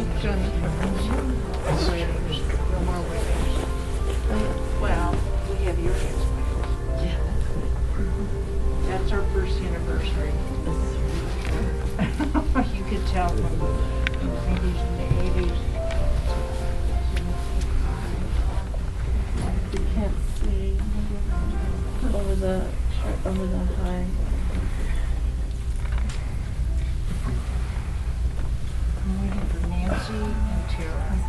No more weddings. Well, we have your kids' weddings. Yeah. That's our first anniversary. You could tell from the 90s and the 80s. You can't see over the shirt, over the high. I'm waiting for Nancy and Tara.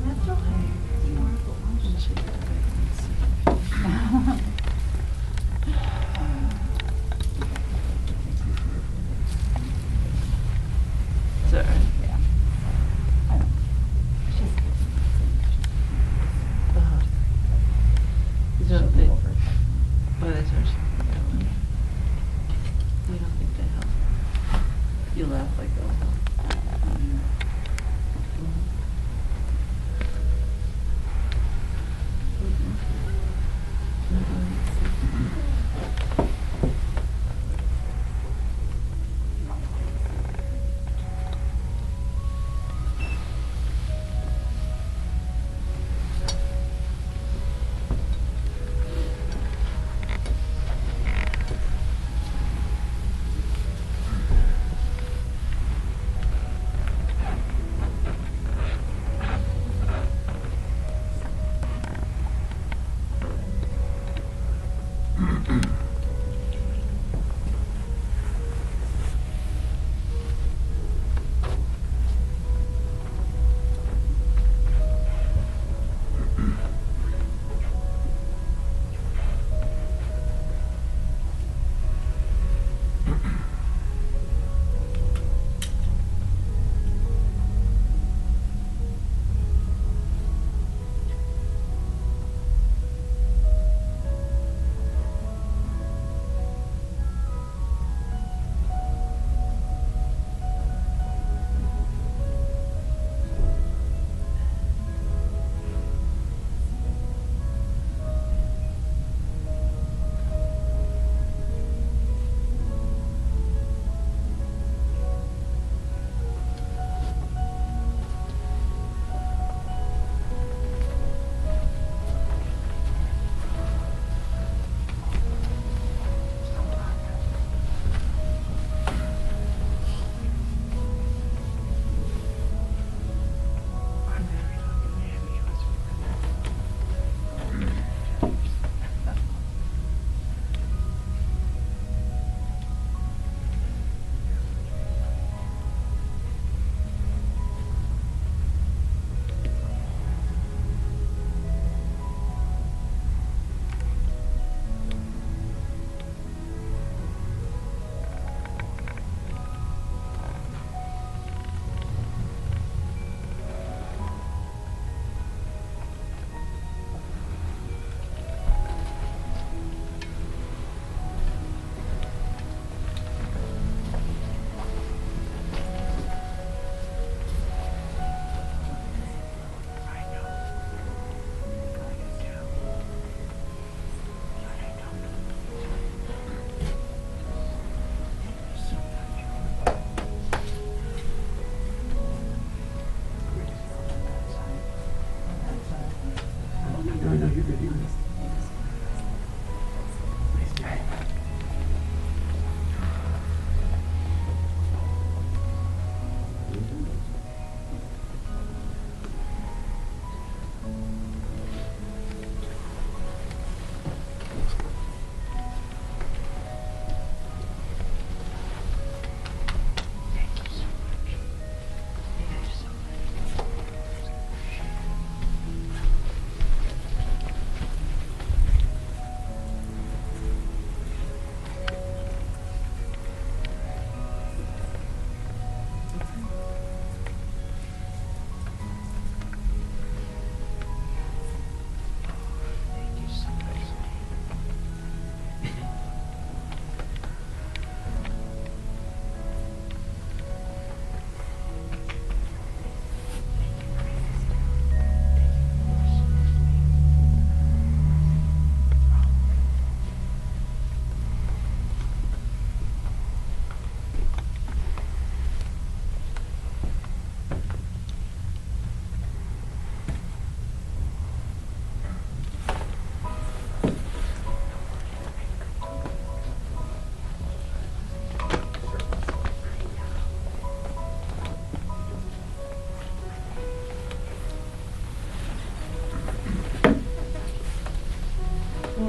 That's okay. So, Yeah. I know. She's uh,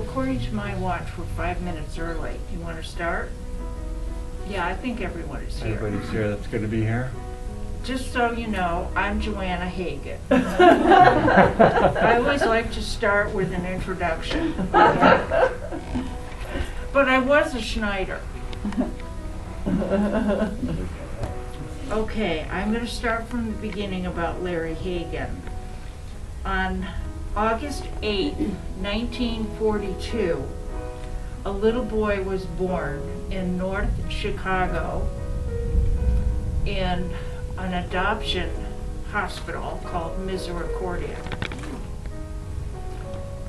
according to my watch, we're 5 minutes early. You want to start? Yeah, I think everyone is here. Everybody's here that's going to be here. Just so you know, I'm Joanna Hagan. I always like to start with an introduction. But I was a Schneider. Okay, I'm going to start from the beginning about Larry Hagan. On August 8, 1942, a little boy was born in North Chicago in an adoption hospital called Misericordia.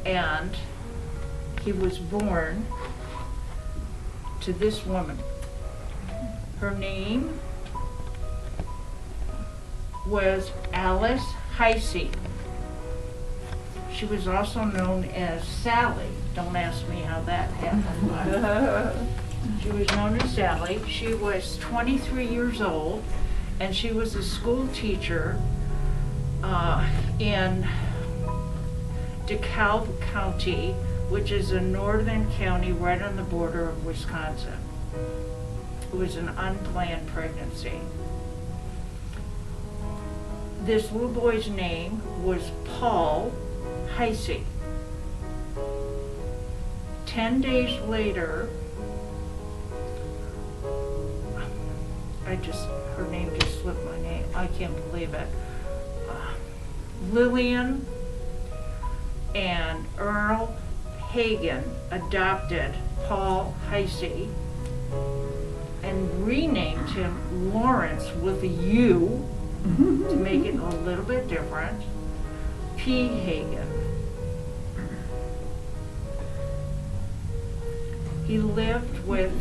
And he was born to this woman. Her name was Alice Heisey. She was also known as Sally. Don't ask me how that happened, but she was known as Sally. She was 23 years old, and she was a school teacher in DeKalb County, which is a northern county right on the border of Wisconsin. It was an unplanned pregnancy. This little boy's name was Paul Heisey. 10 days later, her name just slipped my name. I can't believe it. Lillian and Earl Hagan adopted Paul Heisey and renamed him Lawrence with a U to make it a little bit different. P. Hagan. He lived with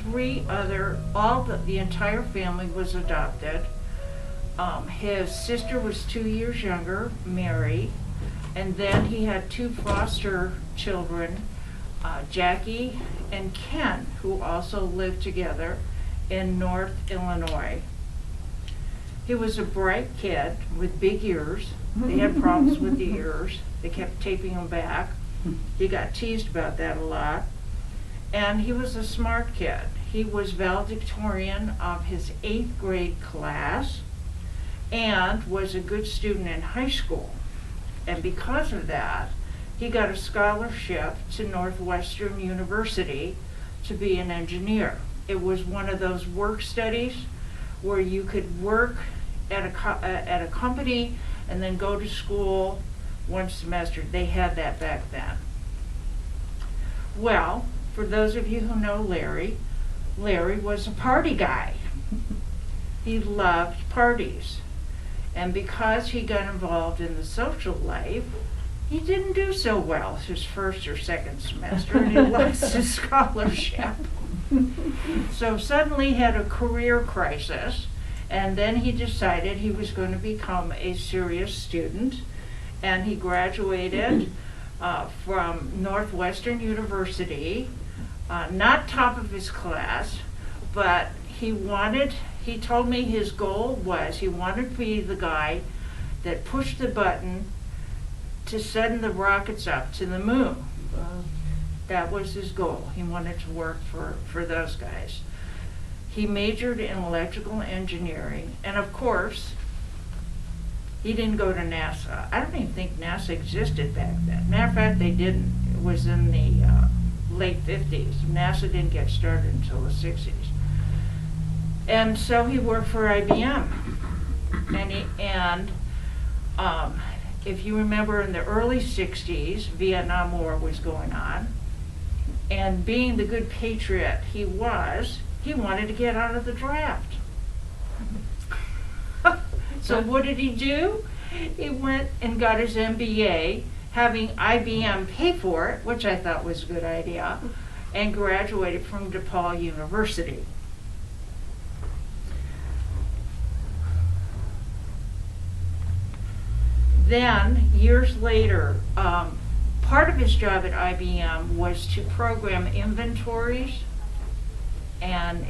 three other, the entire family was adopted. His sister was 2 years younger, Mary, and then he had two foster children, Jackie and Ken, who also lived together in North Illinois. He was a bright kid with big ears. They had problems with the ears. They kept taping them back. He got teased about that a lot. And he was a smart kid. He was valedictorian of his 8th grade class and was a good student in high school. And because of that, he got a scholarship to Northwestern University to be an engineer. It was one of those work studies where you could work at a company and then go to school one semester. They had that back then. Well, for those of you who know Larry, Larry was a party guy. He loved parties. And because he got involved in the social life, he didn't do so well his first or second semester, and he lost his scholarship. So suddenly he had a career crisis, and then he decided he was going to become a serious student, and he graduated from Northwestern University, not top of his class, but he told me his goal was he wanted to be the guy that pushed the button to send the rockets up to the moon. That was his goal. He wanted to work for those guys. He majored in electrical engineering, and of course, he didn't go to NASA. I don't even think NASA existed back then. Matter of fact, they didn't. It was in the late 50s. NASA didn't get started until the 60s. And so he worked for IBM. And if you remember, in the early 60s, Vietnam War was going on. And being the good patriot he wanted to get out of the draft. So what did he do? He went and got his MBA, having IBM pay for it, which I thought was a good idea, and graduated from DePaul University. Then, years later, part of his job at IBM was to program inventories and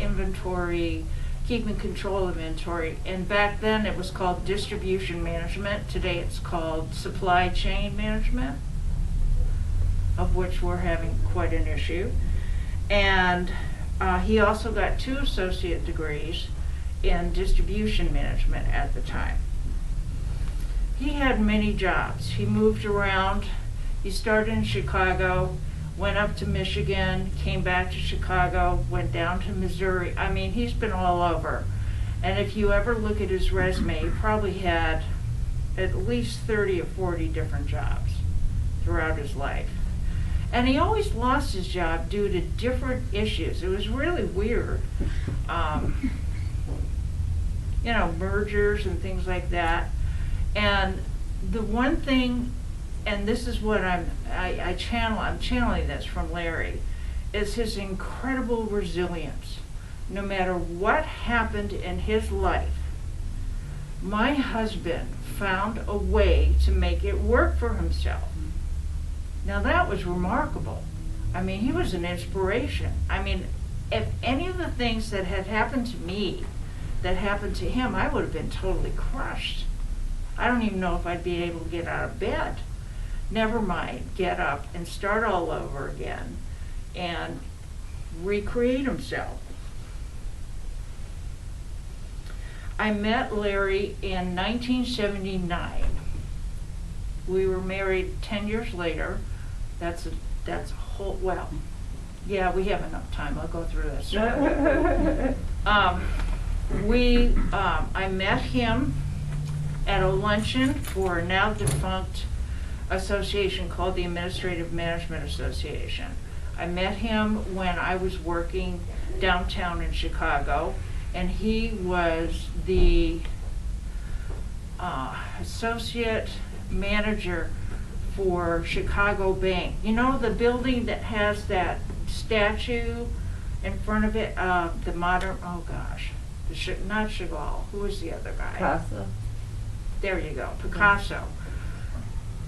keeping control of inventory. And back then it was called distribution management. Today it's called supply chain management. of which we're having quite an issue. And he also got 2 associate degrees in distribution management at the time. He had many jobs. He moved around. He started in Chicago, went up to Michigan, came back to Chicago, went down to Missouri. I mean, he's been all over. And if you ever look at his resume, he probably had at least 30 or 40 different jobs throughout his life. And he always lost his job due to different issues. It was really weird. You know, mergers and things like that. And the one thing, and this is what I'm channeling this from Larry, is his incredible resilience. No matter what happened in his life, my husband found a way to make it work for himself. Now that was remarkable. I mean, he was an inspiration. I mean, if any of the things that had happened to me that happened to him, I would have been totally crushed. I don't even know if I'd be able to get out of bed. Never mind, get up and start all over again and recreate himself. I met Larry in 1979. We were married 10 years later. That's a whole, well, yeah, we have enough time. I'll go through this. I met him at a luncheon for a now defunct association called the Administrative Management Association. I met him when I was working downtown in Chicago, and he was the associate manager for Chicago Bank. You know, the building that has that statue in front of it, the modern, oh gosh, not Chagall, who was the other guy? Picasso. There you go, Picasso.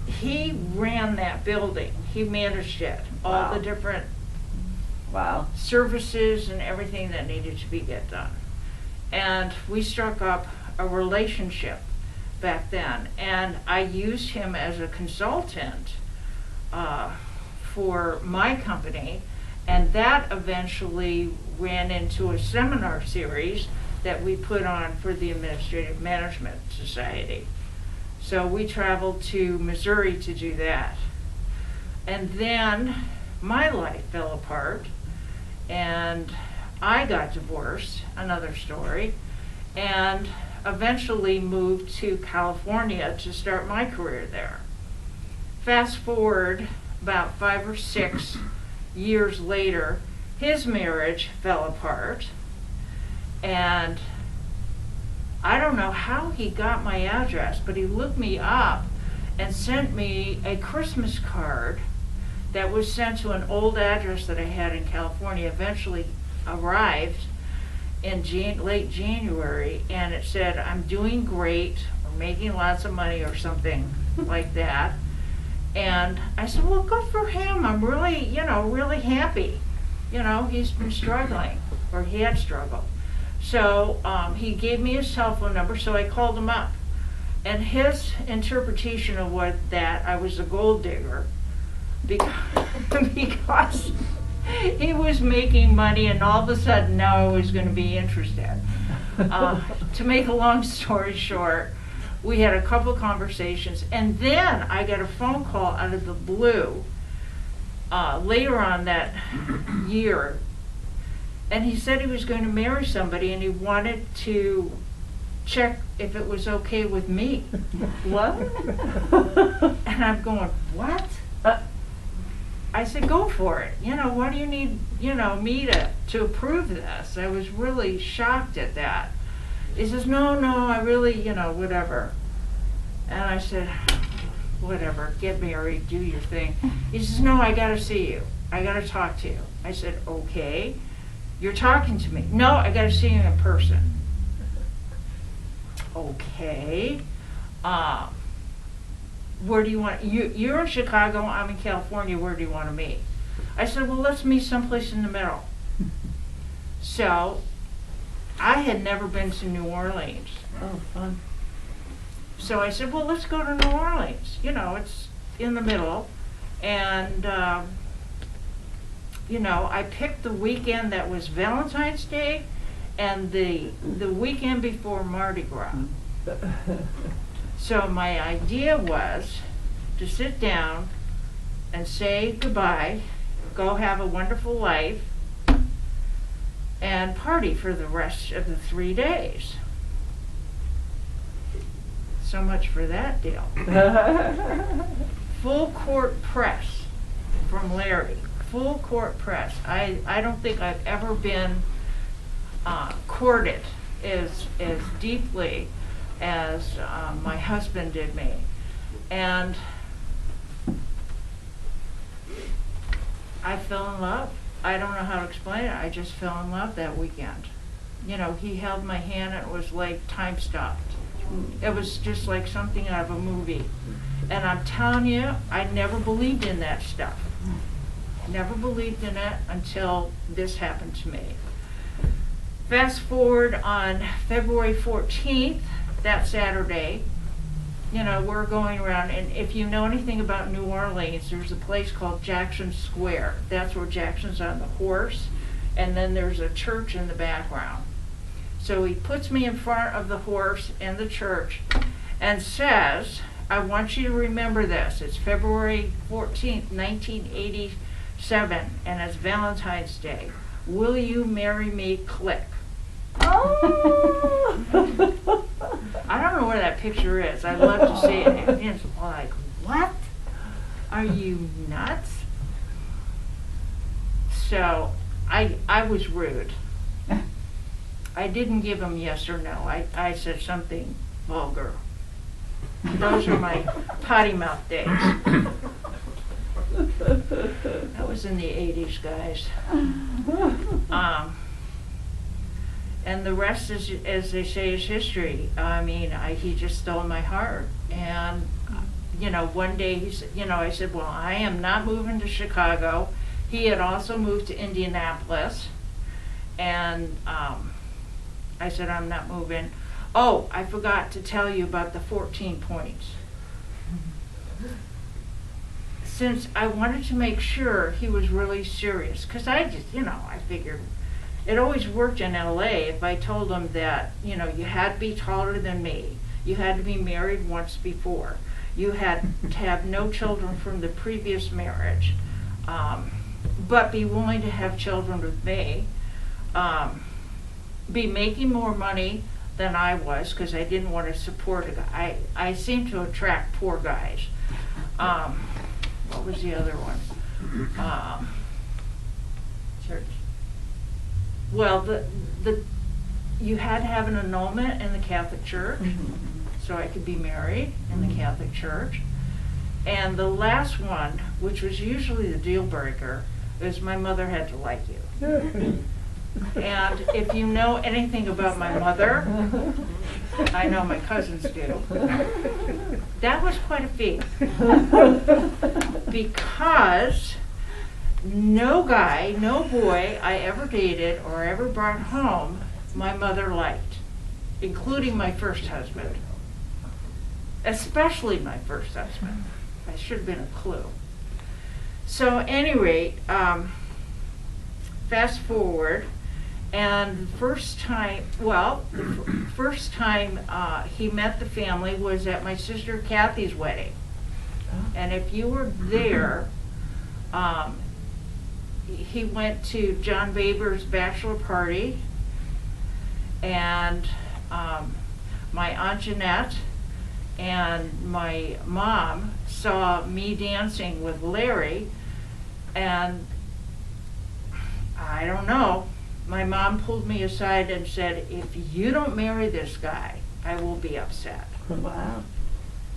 He ran that building. He managed it, all the different services and everything that needed to be get done. And we struck up a relationship back then, and I used him as a consultant for my company, and that eventually ran into a seminar series that we put on for the Administrative Management Society. So we traveled to Missouri to do that. And then my life fell apart, and I got divorced, another story, and eventually moved to California to start my career there. Fast forward about 5 or 6 years later, his marriage fell apart, and I don't know how he got my address, but he looked me up and sent me a Christmas card that was sent to an old address that I had in California, eventually arrived in late January, and it said, "I'm doing great, or making lots of money," or something like that. And I said, well, good for him. I'm really, really happy. He's been struggling, or he had struggled. So he gave me his cell phone number, so I called him up. And his interpretation of I was a gold digger, because he was making money, and all of a sudden now I was going to be interested. To make a long story short, we had a couple conversations, and then I got a phone call out of the blue later on that year, and he said he was going to marry somebody, and he wanted to check if it was okay with me. What? And I'm going, what? I said, go for it. What do you need, me to approve this? I was really shocked at that. He says, no, I really, whatever. And I said, whatever, get married, do your thing. He says, no, I gotta see you. I gotta talk to you. I said, okay, you're talking to me. No, I gotta see you in person. Okay. Where do you want, you're in Chicago, I'm in California, where do you want to meet? I said, well, let's meet someplace in the middle. So, I had never been to New Orleans. Oh, fun. So I said, well, let's go to New Orleans. It's in the middle. And, you know, I picked the weekend that was Valentine's Day and the weekend before Mardi Gras. So my idea was to sit down and say goodbye, go have a wonderful life, and party for the rest of the 3 days. So much for that deal. Full court press from Larry. Full court press. I don't think I've ever been courted as deeply as my husband did me. And I fell in love. I don't know how to explain it. I just fell in love that weekend. You know, he held my hand and it was like time stopped. It was just like something out of a movie. And I'm telling you, I never believed in that stuff. Never believed in it until this happened to me. Fast forward on February 14th, that Saturday, you know, we're going around, and if you know anything about New Orleans, there's a place called Jackson Square. That's where Jackson's on the horse, and then there's a church in the background. So he puts me in front of the horse and the church and says, I want you to remember this. It's February 14th, 1987, and it's Valentine's Day. Will you marry me? Click. Oh. I don't know where that picture is. I'd love to see it. And it's like, what? Are you nuts? So I was rude. I didn't give him yes or no. I said something vulgar. Those are my potty mouth days. That was in the 80s, guys. And the rest is, as they say, is history. I mean, he just stole my heart. And, you know, one day he said, you know, I said, well, I am not moving to Chicago. He had also moved to Indianapolis. And I said, I'm not moving. Oh, I forgot to tell you about the 14 points. Since I wanted to make sure he was really serious, because I just, you know, I figured it always worked in LA if I told him that, you know, you had to be taller than me, you had to be married once before, you had to have no children from the previous marriage, but be willing to have children with me, be making more money than I was, because I didn't want to support a guy. I seem to attract poor guys. What was the other one? Church. Well, you had to have an annulment in the Catholic Church, so I could be married in the Catholic Church. And the last one, which was usually the deal breaker, is my mother had to like you. And if you know anything about my mother, I know my cousins do, that was quite a feat. Because no guy, no boy I ever dated or ever brought home my mother liked, including my first husband. Especially my first husband. I should have been a clue. So at any rate, fast forward, and the first time, well, the first time he met the family was at my sister Kathy's wedding. And if you were there, he went to John Baber's bachelor party, and my Aunt Jeanette and my mom saw me dancing with Larry, and I don't know, my mom pulled me aside and said, if you don't marry this guy, I will be upset. Wow.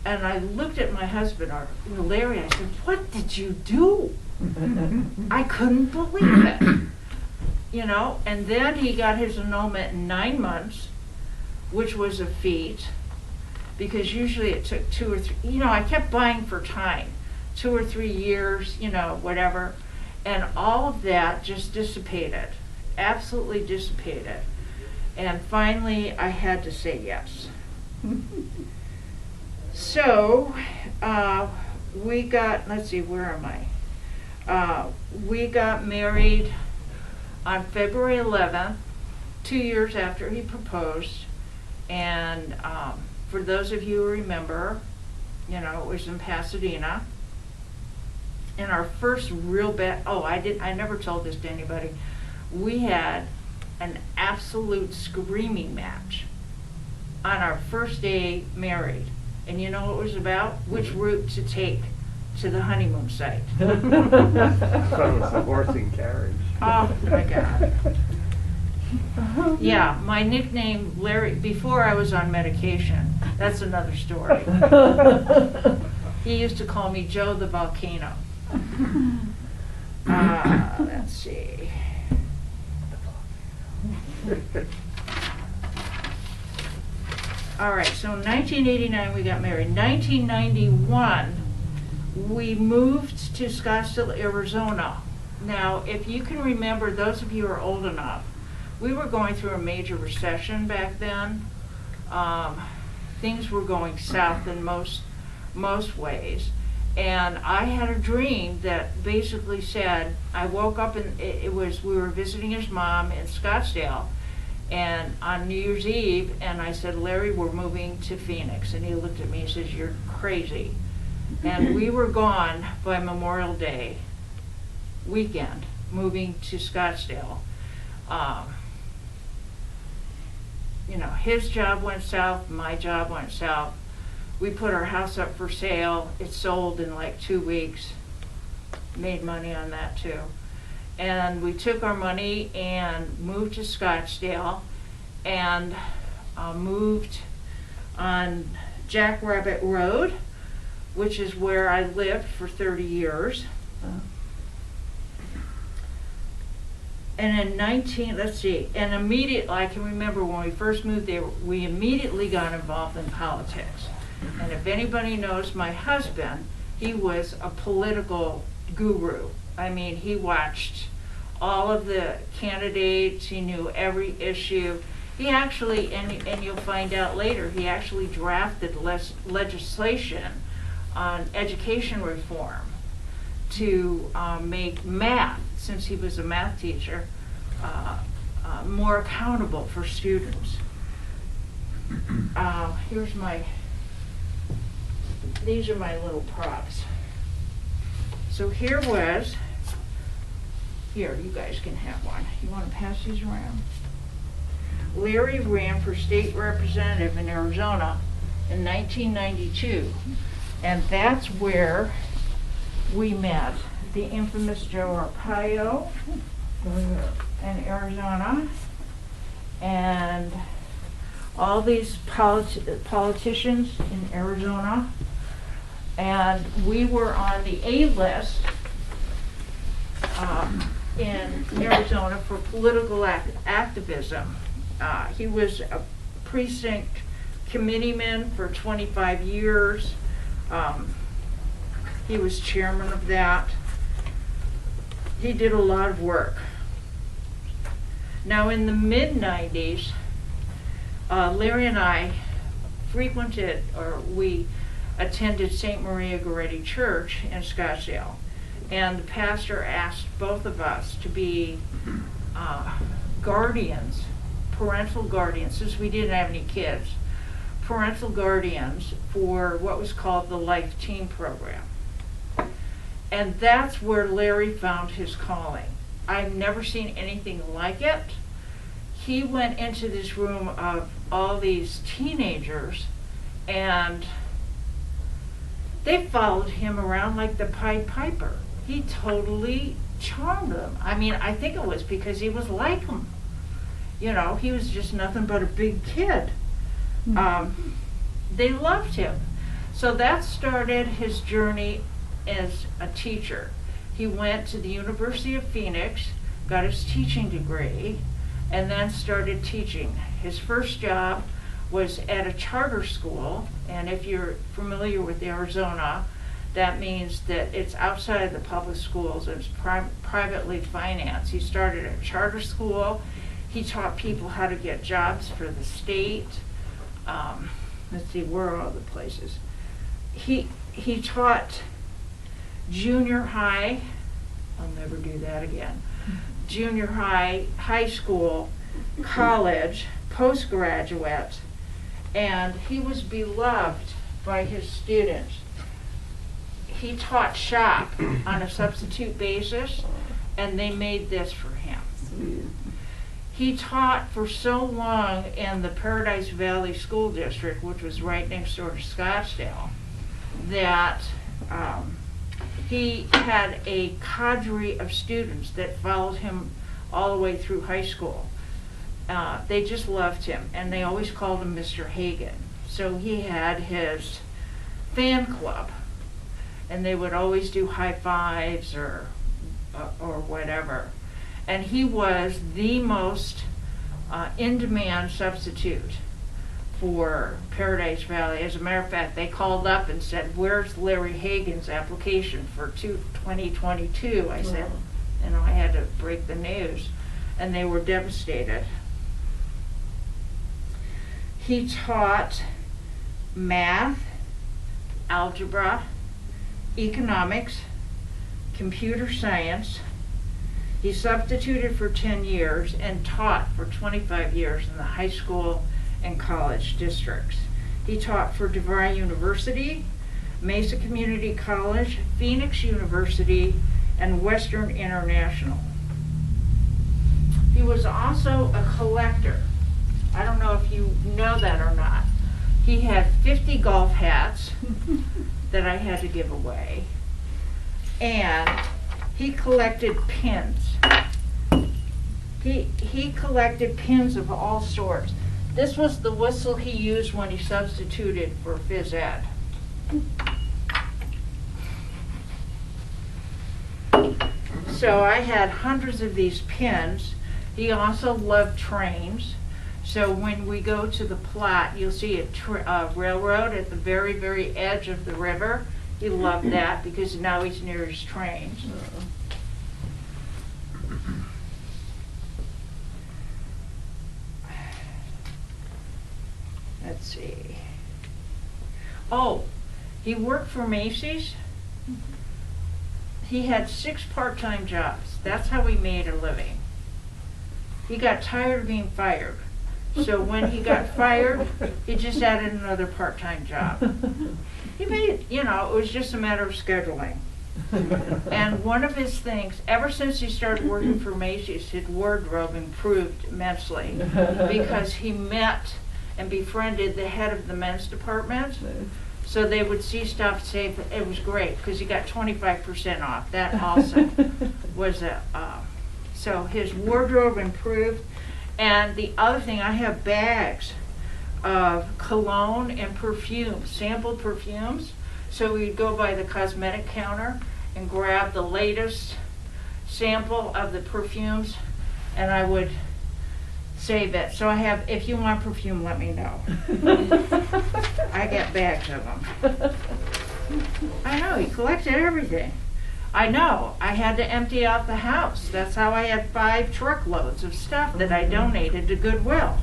And I looked at my husband, or Larry, I said, what did you do? I couldn't believe it. You know, and then he got his annulment in 9 months, which was a feat, because usually it took 2 or 3, you know, I kept buying for time, 2 or 3 years, you know, whatever. And all of that just dissipated, absolutely dissipated. And finally, I had to say yes. So, we got, let's see, where am I? We got married on February 11th, 2 years after he proposed. And for those of you who remember, you know, it was in Pasadena. And our first real bet, I never told this to anybody. We had an absolute screaming match on our first day married. And you know what it was about? Which route to take to the honeymoon site. I thought it was a horse and carriage. Oh my God. Yeah, my nickname, Larry, before I was on medication, that's another story. He used to call me Joe the Volcano. Let's see. All right, so in 1989 we got married. 1991 we moved to Scottsdale, Arizona. Now, if you can remember, those of you who are old enough, we were going through a major recession back then. Things were going south in most ways. And I had a dream that basically said, I woke up and we were visiting his mom in Scottsdale, and on New Year's Eve, and I said, Larry, we're moving to Phoenix. And he looked at me and says, you're crazy. And we were gone by Memorial Day weekend, moving to Scottsdale. You know, his job went south, my job went south. We put our house up for sale. It sold in like 2 weeks. Made money on that too. And we took our money and moved to Scottsdale and moved on Jackrabbit Road, which is where I lived for 30 years. And in and immediately, I can remember when we first moved there, we immediately got involved in politics. And if anybody knows my husband, he was a political guru. I mean, he watched all of the candidates, he knew every issue. He actually, and you'll find out later, he actually drafted legislation on education reform to make math, since he was a math teacher, more accountable for students. These are my little props. So here, you guys can have one. You want to pass these around? Larry ran for state representative in Arizona in 1992. And that's where we met. The infamous Joe Arpaio in Arizona. And all these politicians in Arizona. And we were on the A list in Arizona for political activism. He was a precinct committeeman for 25 years. He was chairman of that. He did a lot of work. Now in the mid-90s, Larry and I we attended St. Maria Goretti Church in Scottsdale. And the pastor asked both of us to be guardians, parental guardians, since we didn't have any kids, parental guardians for what was called the Life Teen Program. And that's where Larry found his calling. I've never seen anything like it. He went into this room of all these teenagers, and they followed him around like the Pied Piper. He totally charmed them. I mean, I think it was because he was like them. You know, he was just nothing but a big kid. They loved him. So that started his journey as a teacher. He went to the University of Phoenix, got his teaching degree, and then started teaching. His first job was at a charter school, and if you're familiar with Arizona, that means that it's outside of the public schools, and it's privately financed. He started a charter school. He taught people how to get jobs for the state. Let's see, where are all the places? He taught junior high, I'll never do that again, junior high, high school, college, postgraduate, and he was beloved by his students. He taught shop on a substitute basis, and they made this for him. Sweet. He taught for so long in the Paradise Valley School District, which was right next door to Scottsdale, that he had a cadre of students that followed him all the way through high school. They just loved him, and they always called him Mr. Hagen. So he had his fan club, and they would always do high fives or whatever. And he was the most in-demand substitute for Paradise Valley. As a matter of fact, they called up and said, "Where's Larry Hagen's application for 2022?" I said, I had to break the news, and they were devastated. He taught math, algebra, economics, computer science. He substituted for 10 years and taught for 25 years in the high school and college districts. He taught for DeVry University, Mesa Community College, Phoenix University, and Western International. He was also a collector. I don't know if you know that or not. He had 50 golf hats that I had to give away, and he collected pins. He collected pins of all sorts. This was the whistle he used when he substituted for phys ed. So I had hundreds of these pins. He also loved trains. So when we go to the Platte, you'll see a railroad at the very, very edge of the river. He loved that because now he's near his trains. Let's see. Oh, he worked for Macy's. He had 6 part-time jobs. That's how he made a living. He got tired of being fired. So when he got fired, he just added another part-time job. He made, it was just a matter of scheduling. And one of his things, ever since he started working for Macy's, his wardrobe improved immensely because he met and befriended the head of the men's department. So they would see stuff, say it was great because he got 25% off. That also was so his wardrobe improved. And the other thing, I have bags of cologne and perfume, sample perfumes. So we'd go by the cosmetic counter and grab the latest sample of the perfumes, and I would save it. So I have, if you want perfume, let me know. I get bags of them. I know, he collected everything. I know, I had to empty out the house. That's how I had 5 truckloads of stuff that I donated to Goodwill.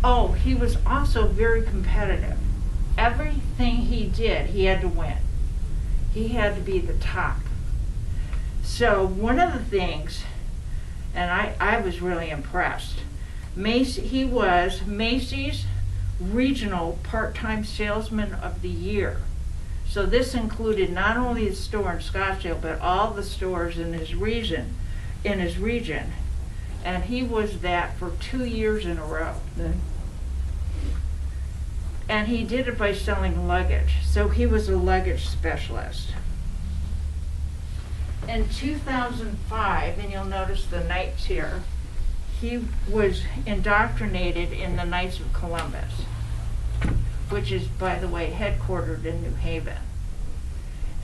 Oh, he was also very competitive. Everything he did, he had to win. He had to be the top. So one of the things, and I was really impressed, he was Macy's Regional Part-Time Salesman of the Year. So this included not only the store in Scottsdale, but all the stores in his region. And he was that for 2 years in a row. And he did it by selling luggage. So he was a luggage specialist. In 2005, and you'll notice the Knights here, he was indoctrinated in the Knights of Columbus, which is, by the way, headquartered in New Haven.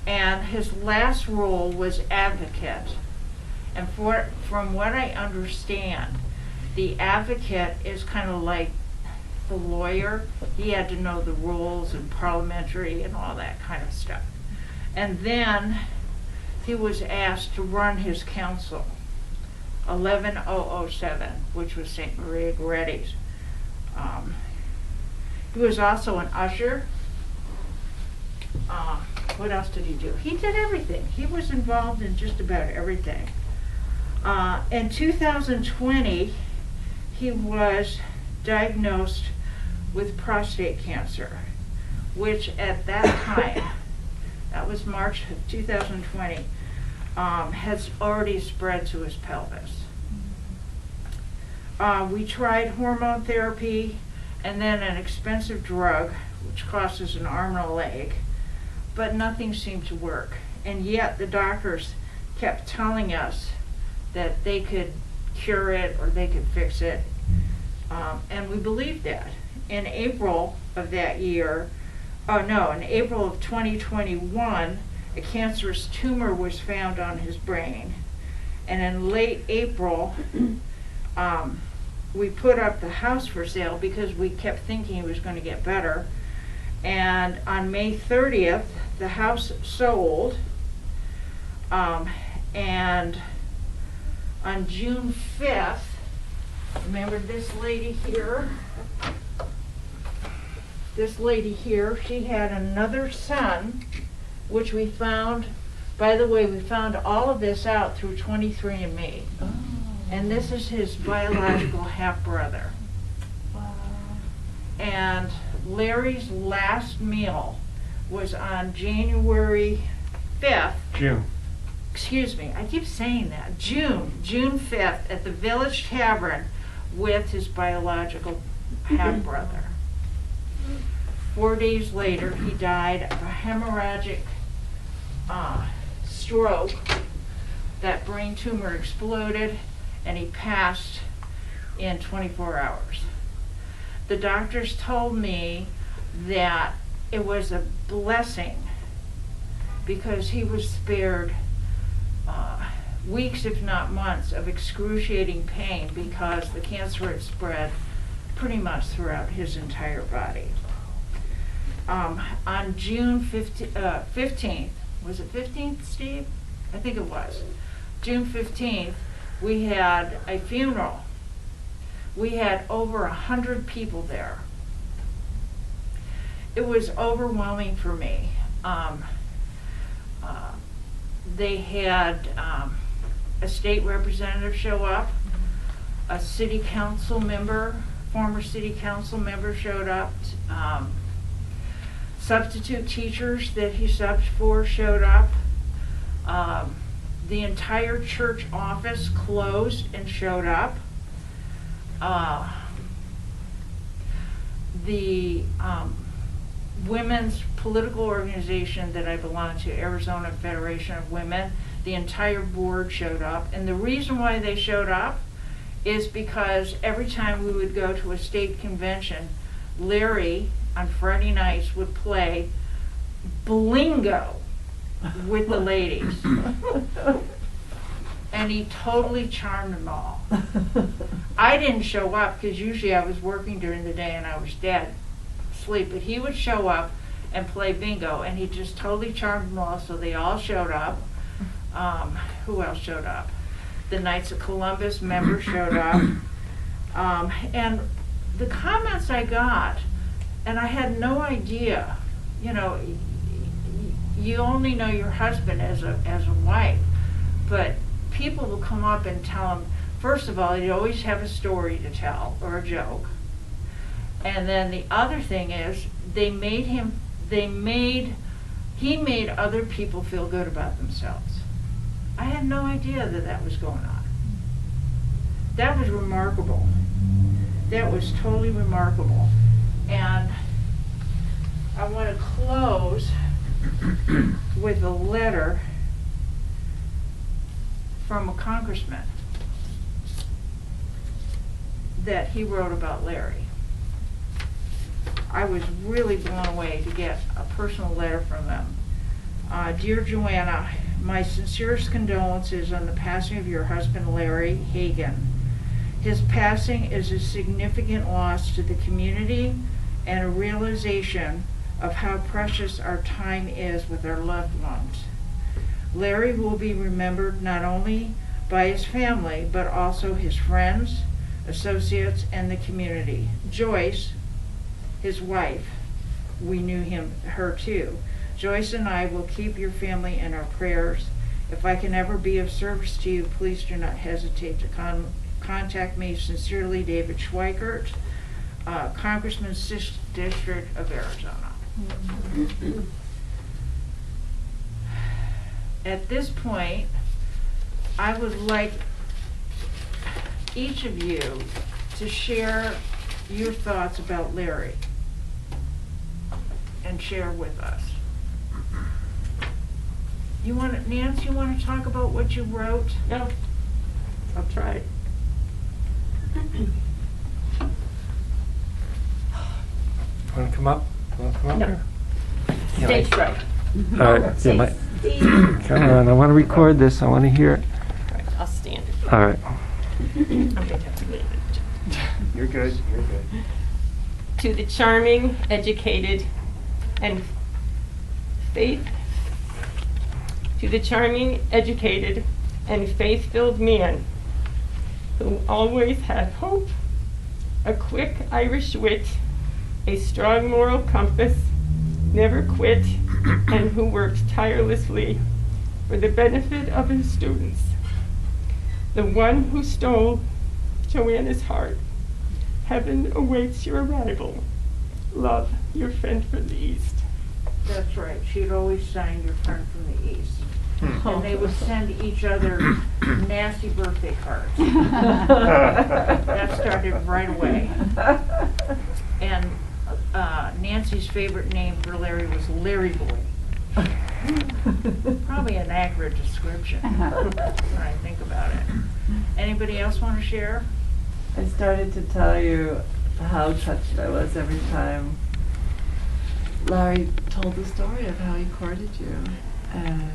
And his last role was advocate. And from what I understand, the advocate is kind of like the lawyer. He had to know the rules and parliamentary and all that kind of stuff. And then he was asked to run his council, 11007, which was St. Maria Goretti's. He was also an usher. What else did he do? He did everything. He was involved in just about everything. In 2020, he was diagnosed with prostate cancer, which at that time, that was March of 2020, has already spread to his pelvis. We tried hormone therapy and then an expensive drug, which costs us an arm and a leg, but nothing seemed to work. And yet the doctors kept telling us that they could cure it or they could fix it, and we believed that. In April of that year, in April of 2021, a cancerous tumor was found on his brain. And in late April, we put up the house for sale because we kept thinking it was going to get better. And on May 30th, the house sold. And on June 5th, remember this lady here? This lady here, she had another son, which we found, by the way, we found all of this out through 23andMe. Oh. And this is his biological half-brother. Wow. And Larry's last meal was on January 5th. June. Excuse me, I keep saying that. June 5th at the Village Tavern with his biological half-brother. 4 days later, he died of a hemorrhagic stroke. That brain tumor exploded and he passed in 24 hours. The doctors told me that it was a blessing because he was spared weeks, if not months, of excruciating pain because the cancer had spread pretty much throughout his entire body. On June 15th, was it 15th, Steve? I think it was. June 15th, we had a funeral. We had over 100 people there. It was overwhelming for me. They had a state representative show up, a city council member, former city council member showed up, substitute teachers that he subbed for showed up. The entire church office closed and showed up. The women's political organization that I belong to, Arizona Federation of Women, the entire board showed up. And the reason why they showed up is because every time we would go to a state convention, Larry on Friday nights would play Blingo with the ladies. And he totally charmed them all. I didn't show up because usually I was working during the day and I was dead asleep, but he would show up and play bingo, and he just totally charmed them all, so they all showed up. Who else showed up? The Knights of Columbus members showed up. And the comments I got, and I had no idea, you know, you only know your husband as a wife, but people will come up and tell him, first of all, you always have a story to tell or a joke. And then the other thing is he made other people feel good about themselves. I had no idea that that was going on. That was remarkable. That was totally remarkable. And I want to close with a letter from a congressman that he wrote about Larry. I was really blown away to get a personal letter from him. Dear Joanna, my sincerest condolences on the passing of your husband, Larry Hagan. His passing is a significant loss to the community and a realization of how precious our time is with our loved ones. Larry will be remembered not only by his family, but also his friends, associates, and the community. Joyce, his wife, we knew her too. Joyce and I will keep your family in our prayers. If I can ever be of service to you, please do not hesitate to contact me. Sincerely, David Schweikert, Congressman, 6th District of Arizona. At this point, I would like each of you to share your thoughts about Larry and share with us. Nancy, you want to talk about what you wrote? No, I'll try. Want to come up? No. Here? Stage fright. All right. Come on. I want to record this. I want to hear it. Right, I'll stand. All right. I'm gonna have to move it. You're good. You're good. To the charming, educated, and faith. To the charming, educated, and faith-filled man who always had hope, a quick Irish wit, a strong moral compass, never quit, and who worked tirelessly for the benefit of his students. The one who stole Joanna's heart. Heaven awaits your arrival. Love, your friend from the East. That's right. She'd always sign your friend from the East. And they would send each other nasty birthday cards. That started right away. And Nancy's favorite name for Larry was Larry Boy. Probably an accurate description when I think about it. Anybody else want to share? I started to tell you how touched I was every time Larry told the story of how he courted you. And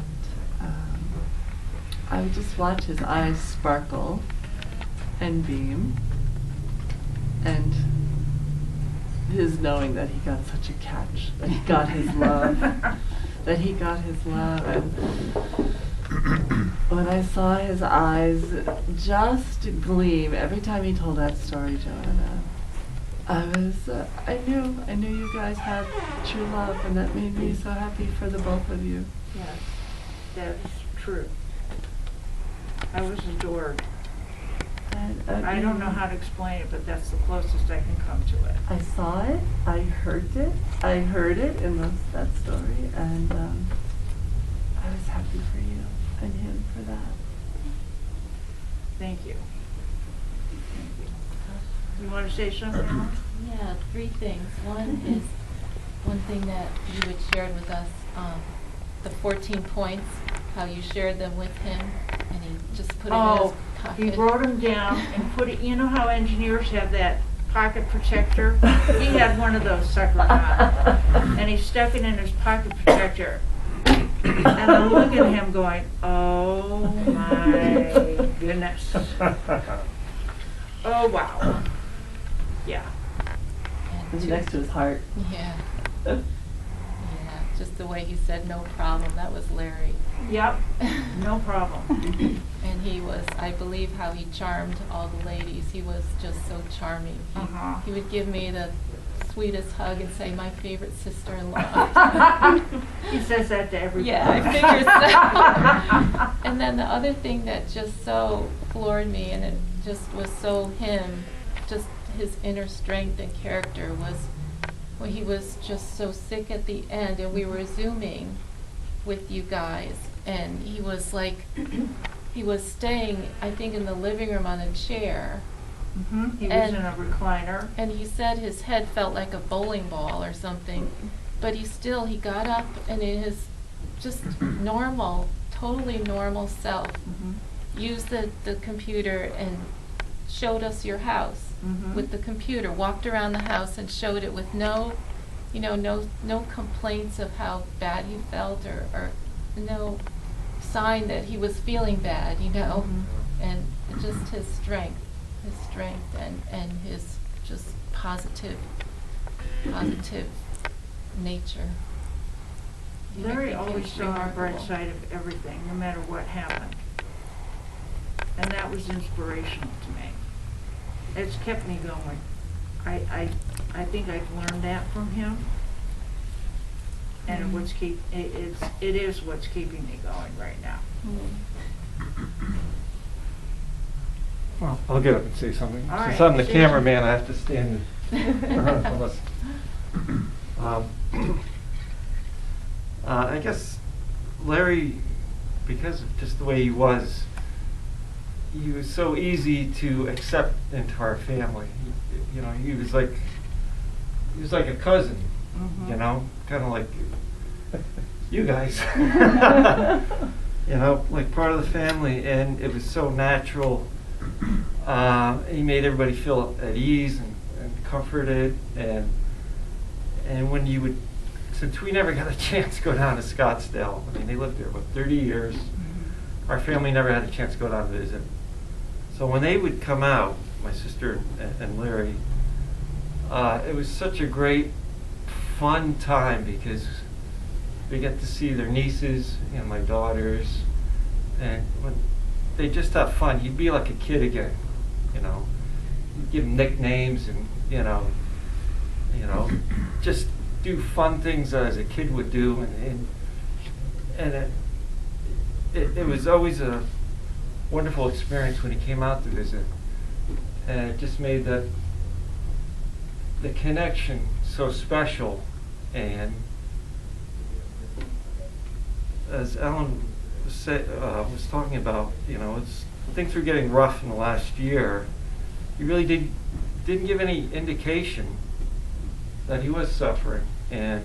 I would just watch his eyes sparkle and beam. And his knowing that he got such a catch, that he got his love, that he got his love. And when I saw his eyes just gleam every time he told that story, Joanna, I knew you guys had true love, and that made me so happy for the both of you. Yes, that's true. I was adored. And, I don't know how to explain it, but that's the closest I can come to it. I saw it, I heard it in that story, and I was happy for you and him for that. Thank you. Thank you. You want to say something else? Yeah, 3 things. One is one thing that you had shared with us, the 14 points, how you shared them with him, and he just put it in his pocket. He wrote them down and put it, you know how engineers have that pocket protector? He had one of those suckers on, and he stuck it in his pocket protector. And I'm looking at him going, oh my goodness. Oh wow. Yeah. And It was two- next to his heart. Yeah. Yeah, just the way he said no problem, that was Larry. Yep, no problem. And he was, I believe how he charmed all the ladies. He was just so charming. He would give me the sweetest hug and say, my favorite sister-in-law. He says that to everybody. Yeah, I figured so. And then the other thing that just so floored me, and it just was so him, just his inner strength and character, was when he was just so sick at the end, and we were Zooming with you guys, and he was like, he was staying, I think, in the living room on a chair, He was And- in a recliner. and he said his head felt like a bowling ball or something, but he got up, and in his just normal, totally normal self, used the computer and showed us your house with the computer, walked around the house and showed it with no complaints of how bad he felt, or no sign that he was feeling bad, and just his strength and his just positive nature. Larry He always was saw a bright remarkable. side of everything, no matter what happened. And that was inspirational to me. It's kept me going. I think I've learned that from him. and it is what's keeping me going right now. Well, I'll get up and say something. All Since right, I'm the say cameraman, I have to stand and listen. I guess Larry, because of just the way he was so easy to accept into our family. You know, he was like a cousin. Mhm. You know, kind of like you guys. You know, like part of the family, and it was so natural. He made everybody feel at ease and comforted, and when you would, since we never got a chance to go down to Scottsdale, I mean, they lived there about 30 years, our family never had a chance to go down to visit. So when they would come out, my sister and Larry, it was such a great, fun time because we get to see their nieces and my daughters, and when they just have fun. You'd be like a kid again, you know. You'd give them nicknames and you know, just do fun things as a kid would do, and it was always a wonderful experience when he came out to visit, and it just made the connection so special. And as Ellen was talking about, you know, things were getting rough in the last year. He really didn't give any indication that he was suffering, and